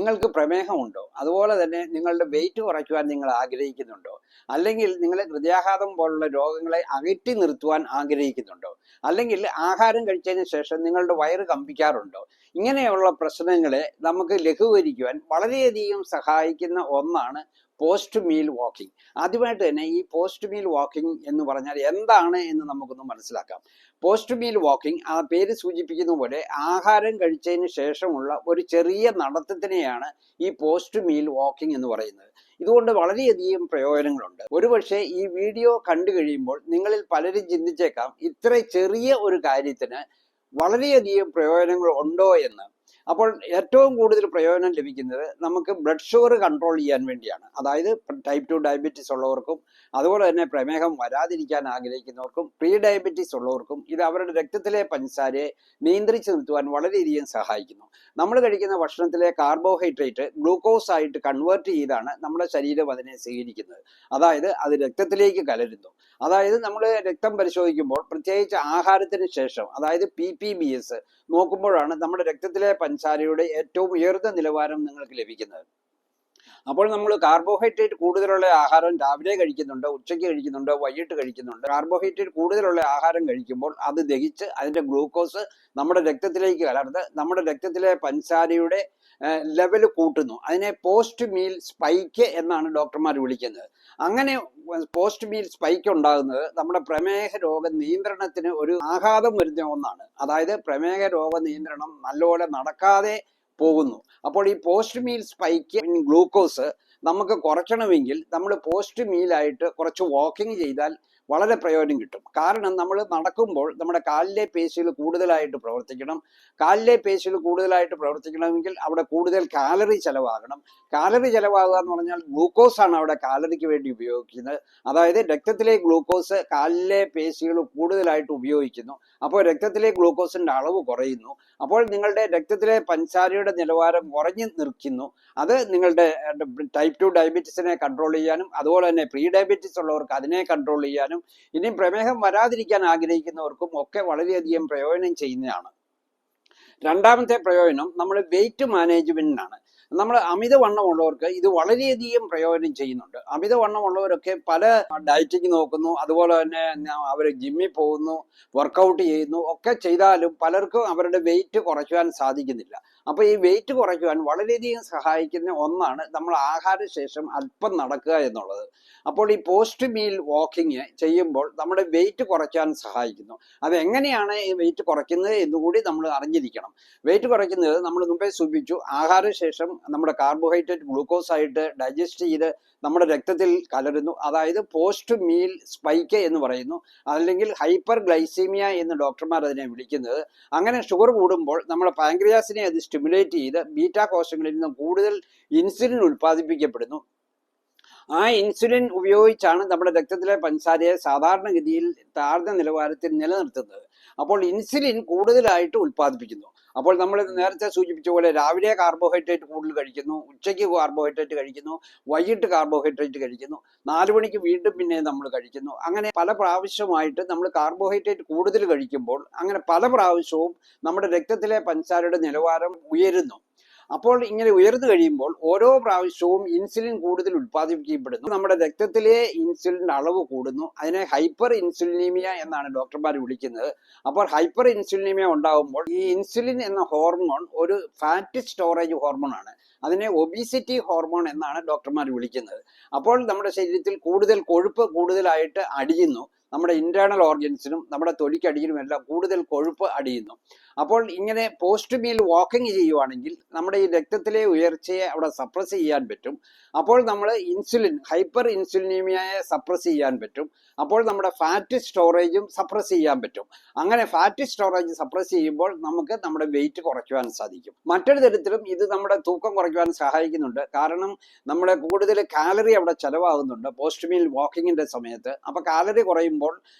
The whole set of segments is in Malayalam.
നിങ്ങൾക്ക് പ്രമേഹമുണ്ടോ? അതുപോലെ തന്നെ നിങ്ങളുടെ വെയിറ്റ് കുറയ്ക്കുവാൻ നിങ്ങൾ ആഗ്രഹിക്കുന്നുണ്ടോ? അല്ലെങ്കിൽ നിങ്ങൾ ഹൃദയാഘാതം പോലുള്ള രോഗങ്ങളെ അകറ്റി നിർത്തുവാൻ ആഗ്രഹിക്കുന്നുണ്ടോ? അല്ലെങ്കിൽ ആഹാരം കഴിച്ചതിന് ശേഷം നിങ്ങളുടെ വയറ് കമ്പിക്കാറുണ്ടോ? ഇങ്ങനെയുള്ള പ്രശ്നങ്ങളെ നമുക്ക് ലഘൂകരിക്കുവാൻ വളരെയധികം സഹായിക്കുന്ന ഒന്നാണ് പോസ്റ്റ് മീൽ വാക്കിംഗ്. ആദ്യമായിട്ട് തന്നെ ഈ പോസ്റ്റ് മീൽ വാക്കിംഗ് എന്ന് പറഞ്ഞാൽ എന്താണ് എന്ന് നമുക്കൊന്ന് മനസ്സിലാക്കാം. പോസ്റ്റ് മീൽ വാക്കിംഗ് ആ പേര് സൂചിപ്പിക്കുന്ന പോലെ ആഹാരം കഴിച്ചതിന് ശേഷമുള്ള ഒരു ചെറിയ നടത്തത്തിനെയാണ് ഈ പോസ്റ്റ് മീൽ വാക്കിംഗ് എന്ന് പറയുന്നത്. ഇതുകൊണ്ട് വളരെയധികം പ്രയോജനങ്ങളുണ്ട്. ഒരുപക്ഷെ ഈ വീഡിയോ കണ്ടു കഴിയുമ്പോൾ നിങ്ങളിൽ പലരും ചിന്തിച്ചേക്കാം, ഇത്ര ചെറിയ ഒരു കാര്യത്തിന് വളരെയധികം പ്രയോജനങ്ങൾ ഉണ്ടോ എന്ന്. അപ്പോൾ ഏറ്റവും കൂടുതൽ പ്രയോജനം ലഭിക്കുന്നത് നമുക്ക് ബ്ലഡ് ഷുഗർ കൺട്രോൾ ചെയ്യാൻ വേണ്ടിയാണ്. അതായത് ടൈപ്പ് 2 ഡയബറ്റീസ് ഉള്ളവർക്കും അതുപോലെ തന്നെ പ്രമേഹം വരാതിരിക്കാൻ ആഗ്രഹിക്കുന്നവർക്കും പ്രീ ഡയബറ്റീസ് ഉള്ളവർക്കും ഇത് അവരുടെ രക്തത്തിലെ പഞ്ചസാരയെ നിയന്ത്രിച്ചു നിർത്തുവാൻ വളരെയധികം സഹായിക്കുന്നു. നമ്മൾ കഴിക്കുന്ന ഭക്ഷണത്തിലെ കാർബോഹൈഡ്രേറ്റ് ഗ്ലൂക്കോസ് ആയിട്ട് കൺവേർട്ട് ചെയ്താണ് നമ്മുടെ ശരീരം അതിനെ സ്വീകരിക്കുന്നത്. അതായത് അത് രക്തത്തിലേക്ക് കലരുന്നു. അതായത് നമ്മൾ രക്തം പരിശോധിക്കുമ്പോൾ പ്രത്യേകിച്ച് ആഹാരത്തിന് ശേഷം, അതായത് PPBS നോക്കുമ്പോഴാണ് നമ്മുടെ രക്തത്തിലെ പഞ്ചസാരയുടെ ഏറ്റവും ഉയർന്ന നിലവാരം നിങ്ങൾക്ക് ലഭിക്കുന്നത്. അപ്പോൾ നമ്മൾ കാർബോഹൈഡ്രേറ്റ് കൂടുതലുള്ള ആഹാരം രാവിലെ കഴിക്കുന്നുണ്ട്, ഉച്ചയ്ക്ക് കഴിക്കുന്നുണ്ട്, വൈകിട്ട് കഴിക്കുന്നുണ്ട്. കാർബോഹൈഡ്രേറ്റ് കൂടുതലുള്ള ആഹാരം കഴിക്കുമ്പോൾ അത് ദഹിച്ച് അതിന്റെ ഗ്ലൂക്കോസ് നമ്മുടെ രക്തത്തിലേക്ക് കലർന്ന് നമ്മുടെ രക്തത്തിലെ പഞ്ചസാരയുടെ ലെവൽ കൂട്ടുന്നു. അതിനെ പോസ്റ്റ് മീൽ സ്പൈക്ക് എന്നാണ് ഡോക്ടർമാർ വിളിക്കുന്നത്. അങ്ങനെ പോസ്റ്റ് മീൽ സ്പൈക്ക് ഉണ്ടാകുന്നത് നമ്മുടെ പ്രമേഹ രോഗ നിയന്ത്രണത്തിന് ഒരു ആഘാതം വരുന്ന ഒന്നാണ്. അതായത് പ്രമേഹ രോഗ നിയന്ത്രണം നല്ലപോലെ നടക്കാതെ പോകുന്നു. അപ്പോൾ ഈ പോസ്റ്റ് മീൽ സ്പൈക്ക് ഗ്ലൂക്കോസ് നമുക്ക് കുറയ്ക്കണമെങ്കിൽ നമ്മൾ പോസ്റ്റ് മീലായിട്ട് കുറച്ച് വാക്കിംഗ് ചെയ്താൽ വളരെ പ്രയോജനം കിട്ടും. കാരണം നമ്മൾ നടക്കുമ്പോൾ നമ്മുടെ കാലിലെ പേശികൾ കൂടുതലായിട്ട് പ്രവർത്തിക്കണം. കാലിലെ പേശികൾ കൂടുതലായിട്ട് പ്രവർത്തിക്കണമെങ്കിൽ അവിടെ കൂടുതൽ കാലറി ചെലവാകണം. കാലറി ചെലവാകുക എന്ന് പറഞ്ഞാൽ ഗ്ലൂക്കോസ് ആണ് അവിടെ കാലറിക്ക് വേണ്ടി ഉപയോഗിക്കുന്നത്. അതായത് രക്തത്തിലെ ഗ്ലൂക്കോസ് കാലിലെ പേശികൾ കൂടുതലായിട്ട് ഉപയോഗിക്കുന്നു. അപ്പോൾ രക്തത്തിലെ ഗ്ലൂക്കോസിന്റെ അളവ് കുറയുന്നു. അപ്പോൾ നിങ്ങളുടെ രക്തത്തിലെ പഞ്ചസാരയുടെ നിലവാരം കുറഞ്ഞു നിൽക്കുന്നു. അത് നിങ്ങളുടെ ടൈപ്പ് 2 ഡയബറ്റീസിനെ കൺട്രോൾ ചെയ്യാനും അതുപോലെ തന്നെ പ്രീ ഡയബറ്റീസ് ഉള്ളവർക്ക് അതിനെ കൺട്രോൾ ചെയ്യാനും ഇനി പ്രമേഹം വരാതിരിക്കാൻ ആഗ്രഹിക്കുന്നവർക്കും ഒക്കെ വളരെയധികം പ്രയോജനം ചെയ്യുന്നതാണ്. രണ്ടാമത്തെ പ്രയോജനം നമ്മൾ വെയിറ്റ് മാനേജ്മെന്റിനാണ്. നമ്മൾ അമിതവണ്ണം ഉള്ളവർക്ക് ഇത് വളരെയധികം പ്രയോജനം ചെയ്യുന്നുണ്ട്. അമിതവണ്ണം ഉള്ളവരൊക്കെ പല ഡയറ്റിങ് നോക്കുന്നു, അതുപോലെ തന്നെ അവർ ജിമ്മിൽ പോകുന്നു, വർക്കൗട്ട് ചെയ്യുന്നു, ഒക്കെ ചെയ്താലും പലർക്കും അവരുടെ വെയിറ്റ് കുറയ്ക്കുവാൻ സാധിക്കുന്നില്ല. അപ്പൊ ഈ വെയിറ്റ് കുറയ്ക്കുവാൻ വളരെയധികം സഹായിക്കുന്ന ഒന്നാണ് നമ്മൾ ആഹാരശേഷം അല്പം നടക്കുക എന്നുള്ളത്. അപ്പോൾ ഈ പോസ്റ്റ് മീൽ വാക്കിംഗ് ചെയ്യുമ്പോൾ നമ്മുടെ വെയിറ്റ് കുറയ്ക്കാൻ സഹായിക്കുന്നു. അതെങ്ങനെയാണ് ഈ വെയിറ്റ് കുറയ്ക്കുന്നത് എന്നുകൂടി നമ്മൾ അറിഞ്ഞിരിക്കണം. വെയിറ്റ് കുറയ്ക്കുന്നത് നമ്മൾ മുമ്പേ സൂചിപ്പിച്ചു, ആഹാരശേഷം നമ്മുടെ കാർബോഹൈഡ്രേറ്റ് ഗ്ലൂക്കോസ് ആയിട്ട് ഡൈജസ്റ്റ് ചെയ്ത് നമ്മുടെ രക്തത്തിൽ കലരുന്നു. അതായത് പോസ്റ്റ് മീൽ സ്പൈക്ക് എന്ന് പറയുന്നു, അല്ലെങ്കിൽ ഹൈപ്പർ ഗ്ലൈസീമിയ എന്ന് ഡോക്ടർമാർ അതിനെ വിളിക്കുന്നത്. അങ്ങനെ ഷുഗർ കൂടുമ്പോൾ നമ്മുടെ പാൻക്രിയാസിനെ അത് സ്റ്റിമുലേറ്റ് ചെയ്ത് ബീറ്റാ കോശങ്ങളിൽ നിന്ന് കൂടുതൽ ഇൻസുലിൻ ഉൽപ്പാദിപ്പിക്കപ്പെടുന്നു. ആ ഇൻസുലിൻ ഉപയോഗിച്ചാണ് നമ്മുടെ രക്തത്തിലെ പഞ്ചസാരയെ സാധാരണഗതിയിൽ താഴ്ന്ന നിലവാരത്തിൽ നിലനിർത്തുന്നത്. അപ്പോൾ ഇൻസുലിൻ കൂടുതലായിട്ട് ഉൽപ്പാദിപ്പിക്കുന്നു. അപ്പോൾ നമ്മൾ നേരത്തെ സൂചിപ്പിച്ച പോലെ രാവിലെ കാർബോഹൈഡ്രേറ്റ് കൂടുതൽ കഴിക്കുന്നു, ഉച്ചയ്ക്ക് കാർബോഹൈഡ്രേറ്റ് കഴിക്കുന്നു, വൈകിട്ട് കാർബോഹൈഡ്രേറ്റ് കഴിക്കുന്നു, 4 മണിക്ക് വീണ്ടും പിന്നെ നമ്മൾ കഴിക്കുന്നു. അങ്ങനെ പല പ്രാവശ്യമായിട്ട് നമ്മൾ കാർബോഹൈഡ്രേറ്റ് കൂടുതൽ കഴിക്കുമ്പോൾ അങ്ങനെ പല പ്രാവശ്യവും നമ്മുടെ രക്തത്തിലെ പഞ്ചസാരയുടെ നിലവാരം ഉയരുന്നു. അപ്പോൾ ഇങ്ങനെ ഉയർന്നു കഴിയുമ്പോൾ ഓരോ പ്രാവശ്യവും ഇൻസുലിൻ കൂടുതൽ ഉൽപ്പാദിപ്പിക്കപ്പെടുന്നു. നമ്മുടെ രക്തത്തിലെ ഇൻസുലിൻ്റെ അളവ് കൂടുന്നു. അതിനെ ഹൈപ്പർ ഇൻസുലിനീമിയ എന്നാണ് ഡോക്ടർമാർ വിളിക്കുന്നത്. അപ്പോൾ ഹൈപ്പർ ഇൻസുലിനീമിയ ഉണ്ടാകുമ്പോൾ ഈ ഇൻസുലിൻ എന്ന ഹോർമോൺ ഒരു ഫാറ്റ് സ്റ്റോറേജ് ഹോർമോൺ ആണ്. അതിനെ ഒബീസിറ്റി ഹോർമോൺ എന്നാണ് ഡോക്ടർമാർ വിളിക്കുന്നത്. അപ്പോൾ നമ്മുടെ ശരീരത്തിൽ കൂടുതൽ കൊഴുപ്പ് കൂടുതലായിട്ട് അടിയുന്നു. നമ്മുടെ ഇന്റേണൽ ഓർഗൻസിനും നമ്മുടെ തൊലിക്കടിയിലും എല്ലാം കൂടുതൽ കൊഴുപ്പ് അടിയുന്നു. അപ്പോൾ ഇങ്ങനെ പോസ്റ്റ് മീൽ വാക്കിംഗ് ചെയ്യുവാണെങ്കിൽ നമ്മുടെ ഈ രക്തത്തിലെ ഉയർച്ചയെ അവിടെ സപ്രസ് ചെയ്യാൻ പറ്റും. അപ്പോൾ നമ്മൾ ഇൻസുലിൻ ഹൈപ്പർ ഇൻസുലിനീമിയയെ സപ്രസ് ചെയ്യാൻ പറ്റും. അപ്പോൾ നമ്മുടെ ഫാറ്റ് സ്റ്റോറേജും സപ്രസ് ചെയ്യാൻ പറ്റും. അങ്ങനെ ഫാറ്റ് സ്റ്റോറേജ് സപ്രസ് ചെയ്യുമ്പോൾ നമുക്ക് നമ്മുടെ വെയിറ്റ് കുറയ്ക്കുവാൻ സാധിക്കും. മറ്റൊരു തരത്തിലും ഇത് നമ്മുടെ തൂക്കം കുറയ്ക്കുവാൻ സഹായിക്കുന്നുണ്ട്. കാരണം നമ്മുടെ കൂടുതൽ കാലറി അവിടെ ചെലവാകുന്നുണ്ട് പോസ്റ്റ് മീൽ വാക്കിങ്ങിന്റെ സമയത്ത്. അപ്പൊ കാലറി കുറയുമ്പോൾ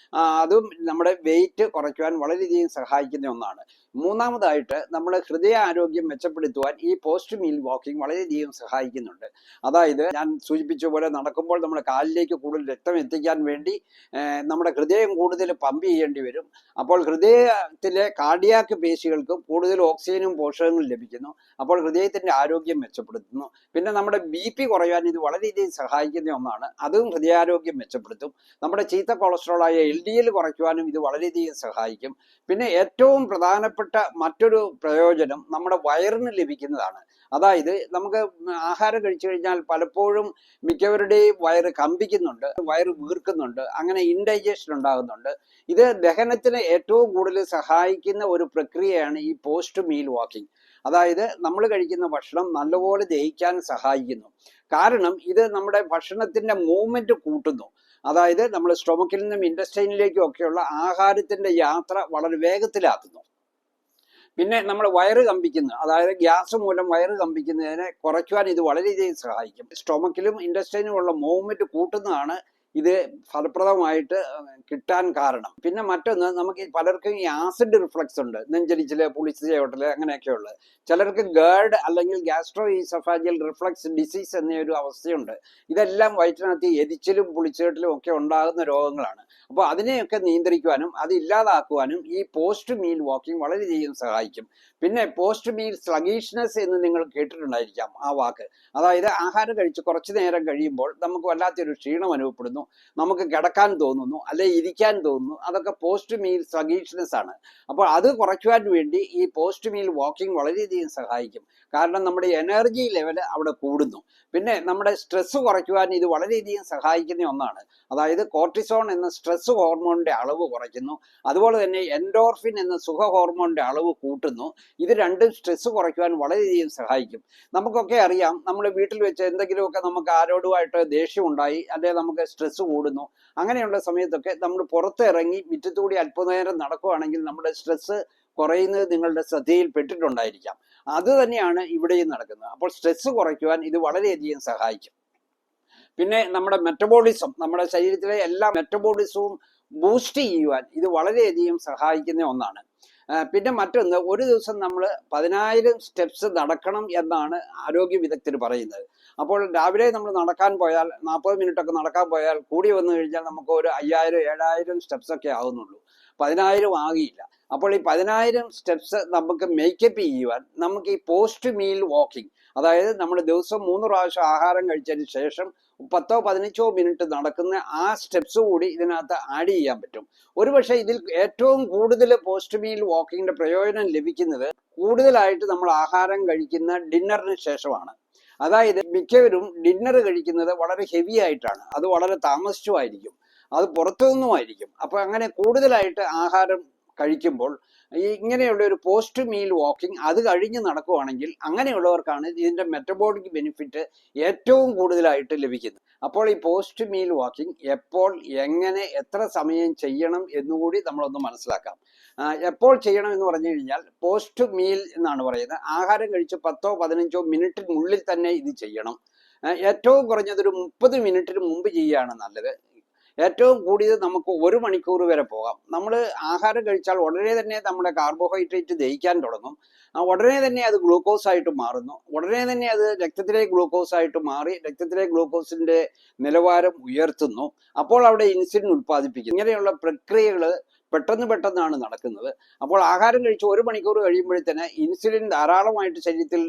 അതും നമ്മുടെ വെയിറ്റ് കുറയ്ക്കുവാൻ വളരെയധികം സഹായിക്കുന്ന ഒന്നാണ്. മൂന്നാമതായിട്ട് നമ്മൾ ഹൃദയാരോഗ്യം മെച്ചപ്പെടുത്തുവാൻ ഈ പോസ്റ്റ് മീൽ വാക്കിംഗ് വളരെയധികം സഹായിക്കുന്നുണ്ട്. അതായത് ഞാൻ സൂചിപ്പിച്ച പോലെ നടക്കുമ്പോൾ നമ്മുടെ കാലിലേക്ക് കൂടുതൽ രക്തം എത്തിക്കാൻ വേണ്ടി നമ്മുടെ ഹൃദയം കൂടുതൽ പമ്പ് ചെയ്യേണ്ടി വരും. അപ്പോൾ ഹൃദയത്തിലെ കാർഡിയാക് പേശികൾക്ക് കൂടുതൽ ഓക്സിജനും പോഷകങ്ങളും ലഭിക്കുന്നു. അപ്പോൾ ഹൃദയത്തിന്റെ ആരോഗ്യം മെച്ചപ്പെടുത്തുന്നു. പിന്നെ നമ്മുടെ BP കുറയാൻ ഇത് വളരെയധികം സഹായിക്കുന്ന ഒന്നാണ്. അതും ഹൃദയാരോഗ്യം മെച്ചപ്പെടുത്തും. നമ്മുടെ ചീത്ത കൊളസ്ട്രോളായ LDL കുറയ്ക്കുവാനും ഇത് വളരെയധികം സഹായിക്കും. പിന്നെ ഏറ്റവും പ്രധാനപ്പെട്ട മറ്റൊരു പ്രയോജനം നമ്മുടെ വയറിന് ലഭിക്കുന്നതാണ്. അതായത് നമുക്ക് ആഹാരം കഴിച്ചു കഴിഞ്ഞാൽ പലപ്പോഴും മിക്കവരുടെയും വയറ് കമ്പിക്കുന്നുണ്ട്, വയറ് വീർക്കുന്നുണ്ട്, അങ്ങനെ ഇൻഡൈജഷൻ ഉണ്ടാകുന്നുണ്ട്. ഇത് ദഹനത്തിന് ഏറ്റവും കൂടുതൽ സഹായിക്കുന്ന ഒരു പ്രക്രിയയാണ് ഈ പോസ്റ്റ് മീൽ വാക്കിംഗ്. അതായത് നമ്മൾ കഴിക്കുന്ന ഭക്ഷണം നല്ലപോലെ ദഹിക്കാൻ സഹായിക്കുന്നു. കാരണം ഇത് നമ്മുടെ ഭക്ഷണത്തിന്റെ മൂവ്മെന്റ് കൂട്ടുന്നു. അതായത് നമ്മൾ സ്റ്റൊമക്കിൽ നിന്നും ഇൻറ്റസ്റ്റൈനിലേക്കും ഒക്കെയുള്ള ആഹാരത്തിന്റെ യാത്ര വളരെ വേഗത്തിലാക്കുന്നു. പിന്നെ നമ്മൾ വയറ് കമ്പിക്കുന്നത്, അതായത് ഗ്യാസ് മൂലം വയറ് കമ്പിക്കുന്നതിനെ കുറയ്ക്കുവാൻ ഇത് വളരെയധികം സഹായിക്കും. സ്റ്റൊമക്കിലും ഇൻറ്റസ്റ്റൈനും ഉള്ള മൂവ്മെന്റ് കൂട്ടുന്നതാണ് ഇത് ഫലപ്രദമായിട്ട് കിട്ടാൻ കാരണം. പിന്നെ മറ്റൊന്ന്, നമുക്ക് പലർക്കും ഈ ആസിഡ് റിഫ്ലക്സ് ഉണ്ട്, നെഞ്ചരിച്ചില്, പുളിച്ചയോട്ടല്, അങ്ങനെയൊക്കെയുള്ളത്. ചിലർക്ക് ഗേർഡ് അല്ലെങ്കിൽ ഗ്യാസ്ട്രോ ഈസോഫാജിയൽ റിഫ്ലക്സ് ഡിസീസ് എന്നൊരു അവസ്ഥയുണ്ട്. ഇതെല്ലാം വയറ്റിനകത്ത് എരിച്ചിലും പുളിച്ചേട്ടിലും ഒക്കെ ഉണ്ടാകുന്ന രോഗങ്ങളാണ്. അപ്പോൾ അതിനെയൊക്കെ നിയന്ത്രിക്കുവാനും അത് ഇല്ലാതാക്കുവാനും ഈ പോസ്റ്റ് മീൽ വാക്കിംഗ് വളരെയധികം സഹായിക്കും. പിന്നെ പോസ്റ്റ് മീൽ സ്ലഗീഷ്നെസ് എന്ന് നിങ്ങൾ കേട്ടിട്ടുണ്ടായിരിക്കാം ആ വാക്ക്. അതായത് ആഹാരം കഴിച്ച് കുറച്ചു നേരം കഴിയുമ്പോൾ നമുക്ക് വല്ലാത്തൊരു ക്ഷീണം അനുഭവപ്പെടുന്നു, നമുക്ക് കിടക്കാൻ തോന്നുന്നു, അല്ലെ ഇരിക്കാൻ തോന്നുന്നു. അതൊക്കെ പോസ്റ്റ് മീൽ സ്ലഗീഷ്നെസ് ആണ്. അപ്പോൾ അത് കുറയ്ക്കുവാൻ വേണ്ടി ഈ പോസ്റ്റ് മീൽ വാക്കിംഗ് വളരെയധികം സഹായിക്കും. കാരണം നമ്മുടെ എനർജി ലെവൽ അവിടെ കൂടുന്നു. പിന്നെ നമ്മുടെ സ്ട്രെസ് കുറയ്ക്കുവാൻ ഇത് വളരെയധികം സഹായിക്കുന്ന ഒന്നാണ്. അതായത് കോർട്ടിസോൺ എന്ന സ്ട്രെസ് ഹോർമോണിന്റെ അളവ് കുറയ്ക്കുന്നു. അതുപോലെ തന്നെ എൻഡോർഫിൻ എന്ന സുഖ ഹോർമോണിന്റെ അളവ് കൂട്ടുന്നു. ഇത് രണ്ടും സ്ട്രെസ് കുറയ്ക്കുവാൻ വളരെയധികം സഹായിക്കും. നമുക്കൊക്കെ അറിയാം, നമ്മൾ വീട്ടിൽ വെച്ച് എന്തെങ്കിലുമൊക്കെ നമുക്ക് ആരോടുമായിട്ട് ദേഷ്യം ഉണ്ടായി, അല്ലെങ്കിൽ നമുക്ക് സ്ട്രെസ് കൂടുന്നു. അങ്ങനെയുള്ള സമയത്തൊക്കെ നമ്മൾ പുറത്തിറങ്ങി മുറ്റത്തൂടി അല്പനേരം നടക്കുകയാണെങ്കിൽ നമ്മുടെ സ്ട്രെസ് കുറയുന്നത് നിങ്ങളുടെ ശ്രദ്ധയിൽ പെട്ടിട്ടുണ്ടായിരിക്കാം. അത് തന്നെയാണ് ഇവിടെയും നടക്കുന്നത്. അപ്പോൾ സ്ട്രെസ് കുറയ്ക്കുവാൻ ഇത് വളരെയധികം സഹായിക്കും. പിന്നെ നമ്മുടെ മെറ്റബോളിസം, നമ്മുടെ ശരീരത്തിലെ എല്ലാ മെറ്റബോളിസവും ബൂസ്റ്റ് ചെയ്യുവാൻ ഇത് വളരെയധികം സഹായിക്കുന്ന ഒന്നാണ്. പിന്നെ മറ്റൊന്ന്, ഒരു ദിവസം നമ്മൾ 10,000 സ്റ്റെപ്സ് നടക്കണം എന്നാണ് ആരോഗ്യ വിദഗ്ധർ പറയുന്നത്. അപ്പോൾ രാവിലെ നമ്മൾ നടക്കാൻ പോയാൽ 40 മിനിറ്റൊക്കെ നടക്കാൻ പോയാൽ കൂടി വന്നു കഴിഞ്ഞാൽ നമുക്ക് ഒരു 5,000-7,000 സ്റ്റെപ്സ് ഒക്കെ ആവുന്നുള്ളൂ. 10,000 ആകിയില്ല. അപ്പോൾ ഈ 10,000 സ്റ്റെപ്സ് നമുക്ക് മേക്കപ്പ് ചെയ്യുവാൻ നമുക്ക് ഈ പോസ്റ്റ് മീൽ വാക്കിംഗ്, അതായത് നമ്മൾ ദിവസം 3 പ്രാവശ്യം ആഹാരം കഴിച്ചതിന് ശേഷം 10-15 മിനിറ്റ് നടക്കുന്ന ആ സ്റ്റെപ്സ് കൂടി ഇതിനകത്ത് ആഡ് ചെയ്യാൻ പറ്റും. ഒരുപക്ഷെ ഇതിൽ ഏറ്റവും കൂടുതൽ പോസ്റ്റ് മീൽ വാക്കിങ്ങിന്റെ പ്രയോജനം ലഭിക്കുന്നത് കൂടുതലായിട്ട് നമ്മൾ ആഹാരം കഴിക്കുന്ന ഡിന്നറിന് ശേഷമാണ്. അതായത് മിക്കവരും ഡിന്നർ കഴിക്കുന്നത് വളരെ ഹെവി ആയിട്ടാണ്, അത് വളരെ താമസിച്ചുമായിരിക്കും, അത് പുറത്തു നിന്നുമായിരിക്കും. അപ്പൊ അങ്ങനെ കൂടുതലായിട്ട് ആഹാരം കഴിക്കുമ്പോൾ ഇങ്ങനെയുള്ള ഒരു പോസ്റ്റ് മീൽ വാക്കിംഗ് അത് കഴിഞ്ഞ് നടക്കുവാണെങ്കിൽ അങ്ങനെയുള്ളവർക്കാണ് ഇതിന്റെ മെറ്റബോളിക് ബെനിഫിറ്റ് ഏറ്റവും കൂടുതലായിട്ട് ലഭിക്കുന്നത്. അപ്പോൾ ഈ പോസ്റ്റ് മീൽ വാക്കിംഗ് എപ്പോൾ, എങ്ങനെ, എത്ര സമയം ചെയ്യണം എന്നുകൂടി നമ്മളൊന്ന് മനസ്സിലാക്കാം. എപ്പോൾ ചെയ്യണം എന്ന് പറഞ്ഞു കഴിഞ്ഞാൽ പോസ്റ്റ് മീൽ എന്നാണ് പറയുന്നത്. ആഹാരം കഴിച്ച് 10-15 മിനിറ്റിനുള്ളിൽ തന്നെ ഇത് ചെയ്യണം. ഏറ്റവും കുറഞ്ഞത് ഒരു 30 മിനിറ്റിന് മുമ്പ് ചെയ്യുകയാണ് നല്ലത്. ഏറ്റവും കൂടിയത് നമുക്ക് 1 മണിക്കൂർ വരെ പോകാം. നമ്മൾ ആഹാരം കഴിച്ചാൽ ഉടനെ തന്നെ നമ്മുടെ കാർബോഹൈഡ്രേറ്റ് ദഹിക്കാൻ തുടങ്ങും. ഉടനെ തന്നെ അത് ഗ്ലൂക്കോസ് ആയിട്ട് മാറുന്നു. ഉടനെ തന്നെ അത് രക്തത്തിലെ ഗ്ലൂക്കോസ് ആയിട്ട് മാറി രക്തത്തിലെ ഗ്ലൂക്കോസിന്റെ നിലവാരം ഉയർത്തുന്നു. അപ്പോൾ അവിടെ ഇൻസുലിൻ ഉത്പാദിപ്പിക്കും. ഇങ്ങനെയുള്ള പ്രക്രിയകൾ പെട്ടെന്നാണ് നടക്കുന്നത്. അപ്പോൾ ആഹാരം കഴിച്ച് 1 മണിക്കൂർ കഴിയുമ്പോഴത്തേന് ഇൻസുലിൻ ധാരാളമായിട്ട് ശരീരത്തിൽ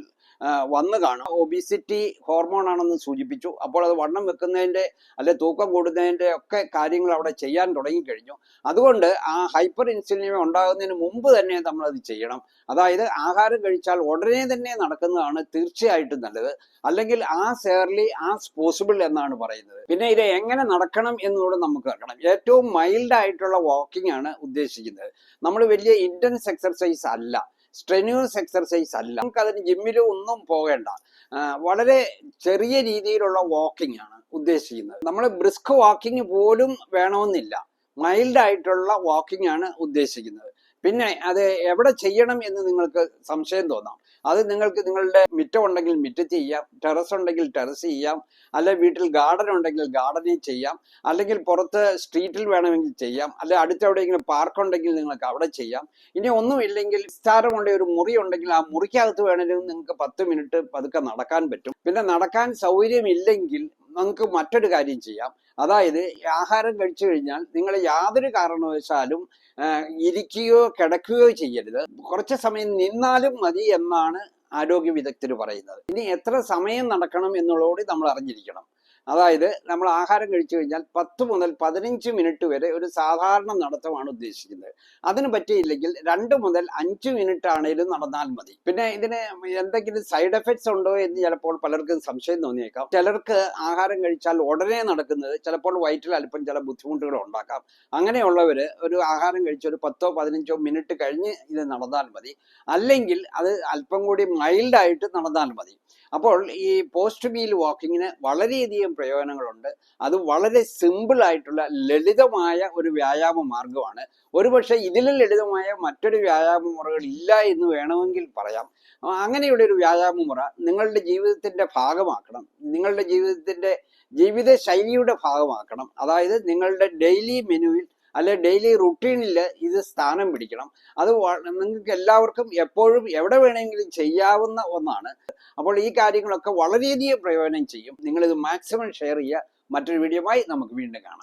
വന്നു കാണും. ഒബിസിറ്റി ഹോർമോൺ ആണെന്ന് സൂചിപ്പിച്ചു. അപ്പോൾ അത് വണ്ണം വെക്കുന്നതിന്റെ അല്ലെ തൂക്കം കൂടുന്നതിന്റെ ഒക്കെ കാര്യങ്ങൾ അവിടെ ചെയ്യാൻ തുടങ്ങിക്കഴിഞ്ഞു. അതുകൊണ്ട് ആ ഹൈപ്പർ ഇൻസുലിനിമ ഉണ്ടാകുന്നതിന് മുമ്പ് തന്നെ നമ്മൾ അത് ചെയ്യണം. അതായത് ആഹാരം കഴിച്ചാൽ ഉടനെ തന്നെ നടക്കുന്നതാണ് തീർച്ചയായിട്ടും നല്ലത്. അല്ലെങ്കിൽ ആസ് ഏർലി ആസ് പോസിബിൾ എന്നാണ് പറയുന്നത്. പിന്നെ ഇത് എങ്ങനെ നടക്കണം എന്നുകൂടെ നമുക്ക് അറിയണം. ഏറ്റവും മൈൽഡ് ആയിട്ടുള്ള വാക്കിംഗ് ആണ് ഉദ്ദേശിക്കുന്നത്. നമ്മൾ വലിയ ഇന്റൻസ് എക്സർസൈസ് അല്ല, സ്ട്രെന്യൂസ് എക്സർസൈസ് അല്ല. നമുക്ക് അതിന് ജിമ്മിലും ഒന്നും പോകേണ്ട. വളരെ ചെറിയ രീതിയിലുള്ള വാക്കിംഗ് ആണ് ഉദ്ദേശിക്കുന്നത്. നമ്മൾ ബ്രിസ്ക് വാക്കിംഗ് പോലും വേണമെന്നില്ല, മൈൽഡ് ആയിട്ടുള്ള വാക്കിംഗ് ആണ് ഉദ്ദേശിക്കുന്നത്. പിന്നെ അത് എവിടെ ചെയ്യണം എന്ന് നിങ്ങൾക്ക് സംശയം തോന്നാം. അത് നിങ്ങൾക്ക് നിങ്ങളുടെ മുറ്റം ഉണ്ടെങ്കിൽ മുറ്റത്ത് ചെയ്യാം, ടെറസ് ഉണ്ടെങ്കിൽ ടെറസ് ചെയ്യാം, അല്ലെ വീട്ടിൽ ഗാർഡൻ ഉണ്ടെങ്കിൽ ഗാർഡനിൽ ചെയ്യാം, അല്ലെങ്കിൽ പുറത്ത് സ്ട്രീറ്റിൽ വേണമെങ്കിൽ ചെയ്യാം, അല്ലെ അടുത്തെവിടെയെങ്കിലും പാർക്ക് ഉണ്ടെങ്കിൽ നിങ്ങൾക്ക് അവിടെ ചെയ്യാം. ഇനി ഒന്നുമില്ലെങ്കിൽ വിസ്താരമുള്ള ഒരു മുറി ഉണ്ടെങ്കിൽ ആ മുറിക്കകത്ത് വേണമെങ്കിലും നിങ്ങൾക്ക് 10 മിനിറ്റ് പതുക്കെ നടക്കാൻ പറ്റും. പിന്നെ നടക്കാൻ സൗകര്യമില്ലെങ്കിൽ നമുക്ക് മറ്റൊരു കാര്യം ചെയ്യാം. അതായത് ആഹാരം കഴിച്ചു കഴിഞ്ഞാൽ നിങ്ങൾ യാതൊരു കാരണവശാലും ഇരിക്കുകയോ കിടക്കുകയോ ചെയ്യരുത്. കുറച്ച് സമയം നിന്നാലും മതി എന്നാണ് ആരോഗ്യ വിദഗ്ധർ പറയുന്നത്. ഇനി എത്ര സമയം നടക്കണം എന്നുള്ളതോടെ നമ്മൾ അറിഞ്ഞിരിക്കണം. അതായത് നമ്മൾ ആഹാരം കഴിച്ചു കഴിഞ്ഞാൽ 10 മുതൽ 15 മിനിറ്റ് വരെ ഒരു സാധാരണ നടത്തമാണ് ഉദ്ദേശിക്കുന്നത്. അതിന് പറ്റിയില്ലെങ്കിൽ 2 മുതൽ 5 മിനിറ്റ് ആണെങ്കിലും നടന്നാൽ മതി. പിന്നെ ഇതിന് എന്തെങ്കിലും സൈഡ് എഫക്ട്സ് ഉണ്ടോ എന്ന് ചിലപ്പോൾ പലർക്കും സംശയം തോന്നിയേക്കാം. ചിലർക്ക് ആഹാരം കഴിച്ചാൽ ഉടനെ നടക്കുന്നത് ചിലപ്പോൾ വയറ്റിൽ അല്പം ചില ബുദ്ധിമുട്ടുകൾ ഉണ്ടാക്കാം. അങ്ങനെയുള്ളവർ ഒരു ആഹാരം കഴിച്ച് ഒരു 10-15 മിനിറ്റ് കഴിഞ്ഞ് ഇത് നടന്നാൽ മതി. അല്ലെങ്കിൽ അത് അല്പം കൂടി മൈൽഡായിട്ട് നടന്നാൽ മതി. അപ്പോൾ ഈ പോസ്റ്റ് മീൽ വാക്കിങ്ങിന് വളരെയധികം പ്രയോജനങ്ങളുണ്ട്. അത് വളരെ സിമ്പിൾ ആയിട്ടുള്ള ലളിതമായ ഒരു വ്യായാമ മാർഗമാണ്. ഒരുപക്ഷെ ഇതിലും ലളിതമായ മറ്റൊരു വ്യായാമ മുറകൾ ഇല്ല എന്ന് വേണമെങ്കിൽ പറയാം. അങ്ങനെയുള്ള ഒരു വ്യായാമ മുറ നിങ്ങളുടെ ജീവിതത്തിന്റെ ഭാഗമാക്കണം, നിങ്ങളുടെ ജീവിത ശൈലിയുടെ ഭാഗമാക്കണം. അതായത് നിങ്ങളുടെ ഡെയിലി മെനുവിൽ അല്ലെ ഡെയിലി റുട്ടീനിൽ ഇത് സ്ഥാനം പിടിക്കണം. അത് നിങ്ങൾക്ക് എല്ലാവർക്കും എപ്പോഴും എവിടെ വേണമെങ്കിലും ചെയ്യാവുന്ന ഒന്നാണ്. അപ്പോൾ ഈ കാര്യങ്ങളൊക്കെ വളരെയധികം പ്രയോജനം ചെയ്യും. നിങ്ങളിത് മാക്സിമം ഷെയർ ചെയ്യുക. മറ്റൊരു വീഡിയോയുമായി നമുക്ക് വീണ്ടും കാണാം.